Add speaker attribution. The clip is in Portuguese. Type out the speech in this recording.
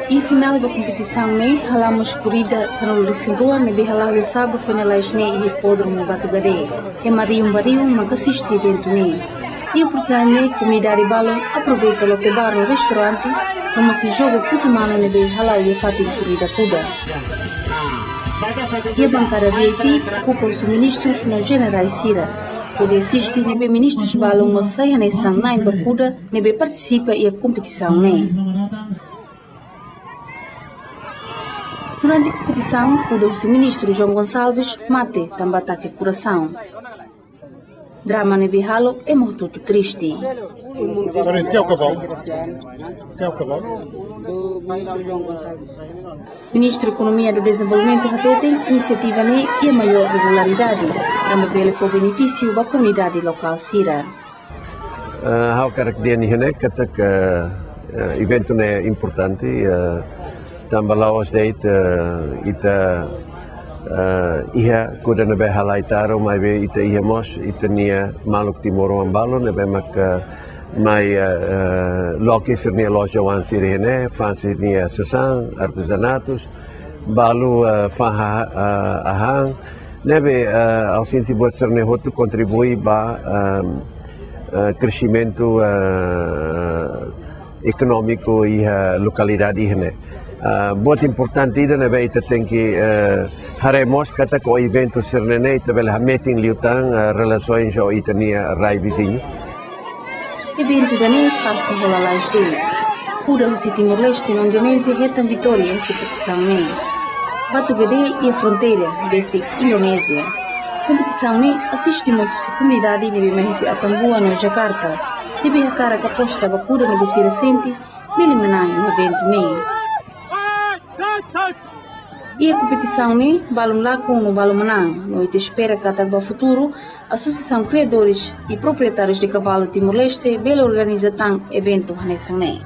Speaker 1: E final da competição ne halamos corrida sanul resimbrua ne bihalau ya sábado finalais ne e hipódromo Batugade. E Marium mas assiste evento ne. E o portanto ne comunidade balo aproveita lo que bar no restaurante como se joga futebol ne bihalau ya fatin corrida kuda. E a bancada VIP ocupa os suministros na General Sira. Pode assistir ne ministros balo mo saia ne sanai bakuda ne participa e a competição ne. Durante a competição, o ministro João Gonçalves mate também ataque coração. Drama ne bihalo é muito triste.
Speaker 2: Que é o cavalo?
Speaker 1: Ministro da Economia e do Desenvolvimento tem iniciativa ne e a maior regularidade. Também foi benefício da comunidade local Sira.
Speaker 3: Há característica que evento é importante. Também lá os deit ita ia kuda nebe halaitaro mai be ita ia mos ita nia maluk timoro ambalo nebe mak mai loki firnia loja wan sirene fansi nia sesan artesanatos balu faha ahang nebe ao sinti buat serne hotu contribui ba crescimento econômico e localidade ihne. Muito importante ainda na beita tem que haremos kata ko evento sernene tabel meeting liutang relações ao itania rai vizinho.
Speaker 1: Evento dane passa rola lá este. Pura o Timor Leste na Indonésia retam vitória em competição ne. Batugade e a fronteira desse Indonésia. Competição ne assistimos a comunidade de Bemehus Atambua no Jakarta. De a cara que aposta bacura no Bessira Sente, eliminando o evento ne. E a competição ne balum lá com o balum manang, noite espera que até o futuro, a Associação Criadores e Proprietários de Cavalo Timor-Leste bela organiza evento nessa ne.